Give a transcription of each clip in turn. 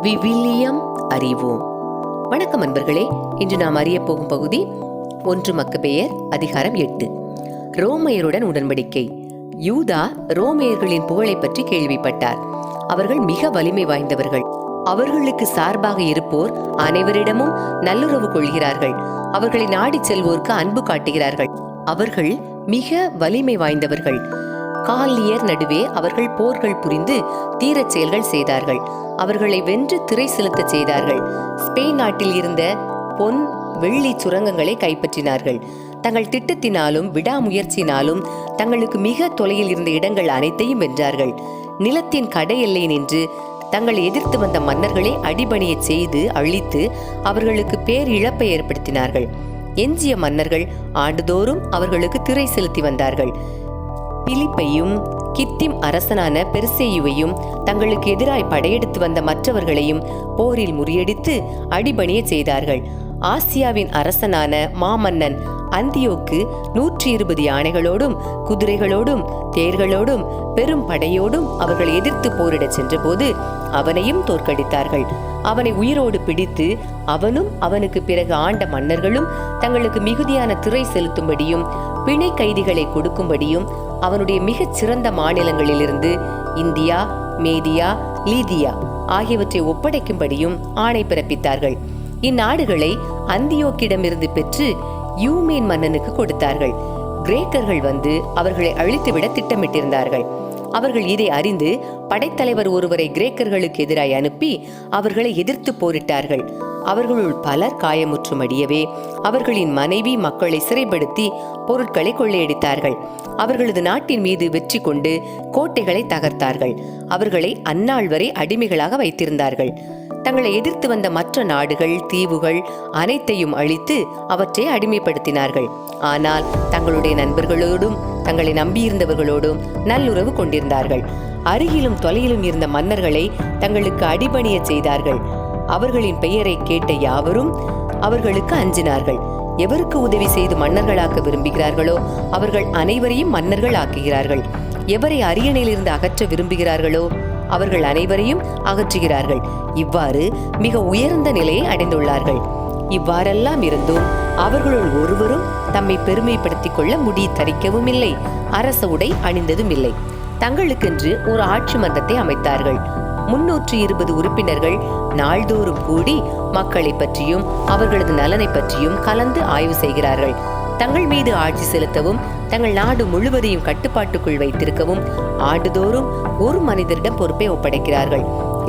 விவிலியம் அறிவோம். வணக்கம் அன்பர்களே. இன்று நாம் அறிய போகும் பகுதி 1 மக்கபேயர் அதிகாரம் 8. ரோமையருடன் உடன்படிக்கை. யூதா ரோமையர்களின் புகழை பற்றி கேள்விப்பட்டார். அவர்கள் மிக வலிமை வாய்ந்தவர்கள். அவர்களுக்கு சார்பாக இருப்போர் அனைவரிடமும் நல்லுறவு கொள்கிறார்கள். அவர்களை நாடிச் செல்வோருக்கு அன்பு காட்டுகிறார்கள். அவர்கள் மிக வலிமை வாய்ந்தவர்கள். காலியர் நடுவே அவர்கள் போர்கள் புரிந்து தீரச் செயல்கள் செய்தார்கள். அவர்களை வென்று திரை செலுத்த செய்தார்கள். ஸ்பெயின் நாட்டில் இருந்த பொன் வெள்ளி சுரங்கங்களை கைப்பற்றினார்கள். தங்கள் திட்டத்தினாலும் விடாமுயற்சியினாலும் தங்களுக்கு மிக தொலையில் இருந்த இடங்கள் அனைத்தையும் வென்றார்கள். நிலத்தின் கடை எல்லை நின்று தங்களை எதிர்த்து வந்த மன்னர்களை அடிபணிய செய்து அழித்து அவர்களுக்கு பேரிழப்பை ஏற்படுத்தினார்கள். எஞ்சிய மன்னர்கள் ஆண்டுதோறும் அவர்களுக்கு திரை செலுத்தி வந்தார்கள். பிலிப்பையும் கித்திம் அரசனான பெர்சேயுவையும் தங்களுக்கு எதிராய் படையெடுத்து வந்த மற்றவர்களையும் போரில் முறியடித்து அடிபணிய செய்தார்கள். ஆசியாவின் அரசனான மாமன்னன் அந்தியோக்கு 120 யானைகளோடும் குதிரைகளோடும் தேர்களோடும் பெரும் படையோடும் அவர்கள் எதிர்த்து போரிடச் சென்றபோது அவனையும் தோற்கடித்தார்கள். அவனை உயிரோடு பிடித்து அவனும் அவனுக்கு பிறகு ஆண்ட மன்னர்களும் தங்களுக்கு மிகுதியான திரை செலுத்தும்படியும் பிணை கைதிகளை கொடுக்கும்படியும் அவனுடைய மிகச் சிறந்த மாநிலங்களிலிருந்து இந்தியா, மேதியா, லீதியா ஆகியவற்றை ஒப்படைக்கும்படியும் ஆணை பிறப்பித்தார்கள். இந்நாடுகளை அந்தியோக்கிடமிருந்து பெற்று யூமேன் மன்னனுக்கு கொடுத்தார்கள். கிரேக்கர்கள் வந்து அவர்களை அழித்துவிட திட்டமிட்டிருந்தார்கள். அவர்கள் இதை அறிந்து படைத்தலைவர் ஒருவரை கிரேக்கர்களுக்கு எதிராய் அனுப்பி அவர்களை எதிர்த்து போரிட்டார்கள். அவர்களுள் பலர் காயமுற்று மடியவே அவர்களின் மனைவி மக்களை சிறைப்படுத்தி பொருட்களை கொள்ளையடித்தார்கள். அவர்களது நாட்டின் மீது வெற்றி கொண்டு கோட்டைகளை தகர்த்தார்கள். அவர்களை அந்நாள் வரை அடிமைகளாக வைத்திருந்தார்கள். தங்களை எதிர்த்து வந்த மற்ற நாடுகள், தீவுகள் அனைத்தையும் அழித்து அவற்றை அடிமைப்படுத்தினார்கள். ஆனால் தங்களுடைய நண்பர்களோடும் தங்களை நம்பியிருந்தவர்களோடும் நல்லுறவு கொண்டிருந்தார்கள். அருகிலும் தொலையிலும் இருந்த மன்னர்களை தங்களுக்கு அடிபணிய செய்தார்கள். அவர்களின் பெயரை கேட்ட யாவரும் அவர்களுக்கு அஞ்சினார்கள். எவருக்கு உதவி செய்து மன்னர்களாக்க விரும்புகிறார்களோ அவர்கள் அனைவரையும் மன்னர்கள் ஆக்குகிறார்கள். எவரை அரியணையிலிருந்து அகற்ற விரும்புகிறார்களோ அவர்கள் அனைவரையும் அகற்றுகிறார்கள். இவ்வாறு மிக உயர்ந்த நிலையை அடைந்துள்ளார்கள். இவ்வாறெல்லாம் இருந்தும் அவர்களுள் ஒருவரும் தம்மை பெருமைப்படுத்திக் கொள்ள முடி தரிக்கவும் இல்லை, அரச உடை அணிந்ததும் இல்லை. தங்களுக்கென்று ஒரு ஆட்சி மன்றத்தை அமைத்தார்கள். 320 உறுப்பினர்கள் நாள்தோறும் கூடி மக்களை பற்றியும் அவர்களது நலனை பற்றியும் கலந்து ஆய்வு செய்கிறார்கள். தங்கள் மீது ஆட்சி செலுத்தவும் தங்கள் நாடு முழுவதையும் கட்டுப்பாட்டுக்குள் வைத்திருக்கவும் ஆண்டுதோறும் ஒரு மனிதரிடம் பொறுப்பை ஒப்படைக்கிறார்கள்.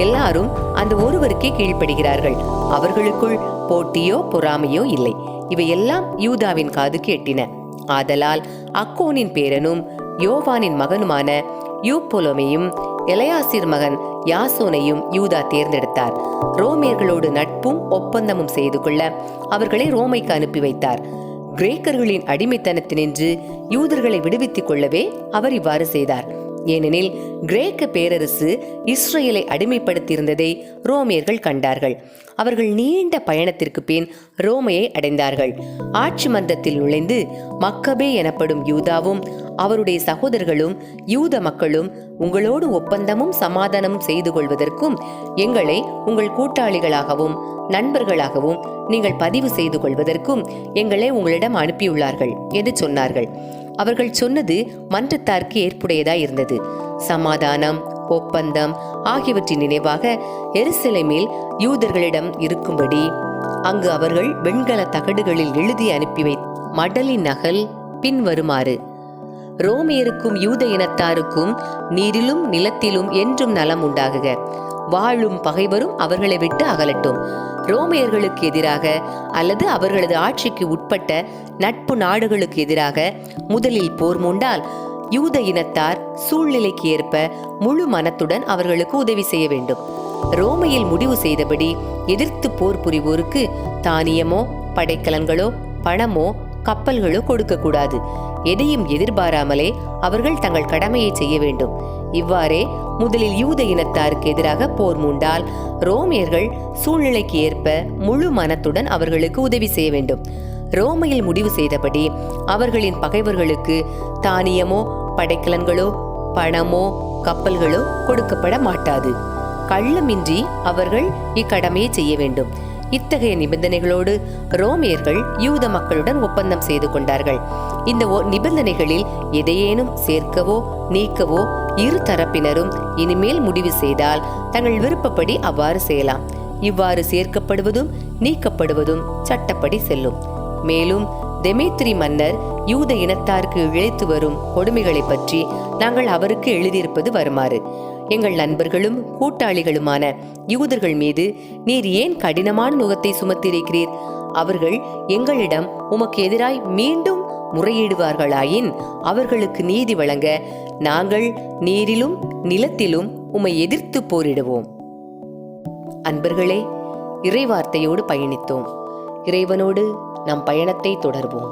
எல்லாரும் அந்த ஒருவருக்கே கீழ்ப்படுகிறார்கள். அவர்களுக்குள் போட்டியோ பொறாமையோ இல்லை. இவையெல்லாம் யூதாவின் காதுக்கு எட்டின. ஆதலால் அக்கோனின் பேரனும் யோவானின் மகனுமான யூப்பொலோமையும் எலையாசிர் மகன் யாசோனையும் யூதா தேர்ந்தெடுத்தார். ரோமியர்களோடு நட்பும் ஒப்பந்தமும் செய்து கொள்ள அவர்களை ரோமைக்கு அனுப்பி வைத்தார். கிரேக்கர்களின் அடிமைத்தனத்தினின்று யூதர்களை விடுவித்துக் கொள்ளவே அவர் இவ்வாறு செய்தார். ஏனெனில் கிரேக்க பேரரசு இஸ்ரேலை அடிமைப்படுத்தியிருந்ததை ரோமியர்கள் கண்டார்கள். அவர்கள் நீண்ட பயணத்திற்கு பின் ரோமையை அடைந்தார்கள். ஆட்சி மன்றத்தில் நுழைந்து மக்கபே எனப்படும் யூதாவும் அவருடைய சகோதரர்களும் யூத மக்களும் உங்களோடு ஒப்பந்தமும் சமாதானமும் செய்து கொள்வதற்கும் எங்களை உங்கள் கூட்டாளிகளாகவும் நண்பர்களாகவும் நீங்கள் பதிவு செய்து கொள்வதற்கும் எங்களை உங்களிடம் அனுப்பியுள்ளார்கள் என்று சொன்னார்கள். அவர்கள் சொன்னது மன்றத்தாருக்கு ஏற்புடையதாய் இருந்தது. சமாதானம், ஒப்பந்தம் ஆகியவற்றின் நினைவாக எருசலேமில் யூதர்களிடம் இருக்கும்படி அங்கு அவர்கள் வெண்கல தகடுகளில் எழுதி அனுப்பி மடலின் நகல் பின்வருமாறு: ரோமியருக்கும் யூத இனத்தாருக்கும் நீரிலும் நிலத்திலும் என்றும் நலம் உண்டாகுக. வாழும் பகைவரும் அவர்களை விட்டு அகலட்டும். ரோமையர்களுக்கு எதிராக அல்லது அவர்களது ஆட்சிக்கு உட்பட்ட நட்பு நாடுகளுக்கு எதிராக முதலில் போர் மூண்டால் யூத இனத்தார் சூழ்நிலைக்கு ஏற்ப முழு மனத்துடன் அவர்களுக்கு உதவி செய்ய வேண்டும். ரோமையில் முடிவு செய்தபடி எதிர்த்து போர் புரிவோருக்கு தானியமோ படைக்கலன்களோ பணமோ கப்பல்களோ கொடுக்கக்கூடாது. எதையும் எதிர்பாராமலே அவர்கள் தங்கள் கடமையை செய்ய வேண்டும். இவ்வாறே முதலில் யூத இனத்தாருக்கு எதிராக போர் மூண்டால் ரோமியர்கள் சூழ்நிலைக்கு ஏற்ப முழு மனத்துடன் அவர்களுக்கு உதவி செய்ய வேண்டும். ரோமையில் முடிவு செய்தபடி அவர்களின் பகைவர்களுக்கு தானியமோ படைக்கலன்களோ பணமோ கப்பல்களோ கொடுக்கப்பட மாட்டாது. கள்ளமின்றி அவர்கள் இக்கடமையை செய்ய வேண்டும். இத்தகைய நிபந்தனைகளோடு ரோமியர்கள் யூத மக்களுடன் ஒப்பந்தம் செய்து கொண்டார்கள். இந்த நிபந்தனைகளில் எதையேனும் சேர்க்கவோ நீக்கவோ இரு தரப்பினரும் இனிமேல் முடிவு செய்தால் தங்கள் விருப்பப்படி அவ்வாறு செய்யலாம். இவ்வாறு சேர்க்கப்படுவதும் நீக்கப்படுவதும் சட்டப்படி செல்லும். மேலும் தெமேத்திரி மன்னர் யூத இனத்தாருக்கு இழைத்து வரும் கொடுமைகளை பற்றி நாங்கள் அவருக்கு எழுதியிருப்பது வருமாறு: எங்கள் நண்பர்களும் கூட்டாளிகளுமான யூதர்கள் மீது நீர் ஏன் கடினமான நுகத்தை சுமத்தியிருக்கிறீர்? அவர்கள் எங்களிடம் உமக்கு எதிராய் மீண்டும் முறையிடுவார்களாயின் அவர்களுக்கு நீதி வழங்க நாங்கள் நீரிலும் நிலத்திலும் உம்மை எதிர்த்து போரிடுவோம். அன்பர்களே, இறைவார்த்தையோடு பயணித்தோம். இறைவனோடு நம் பயணத்தை தொடர்வோம்.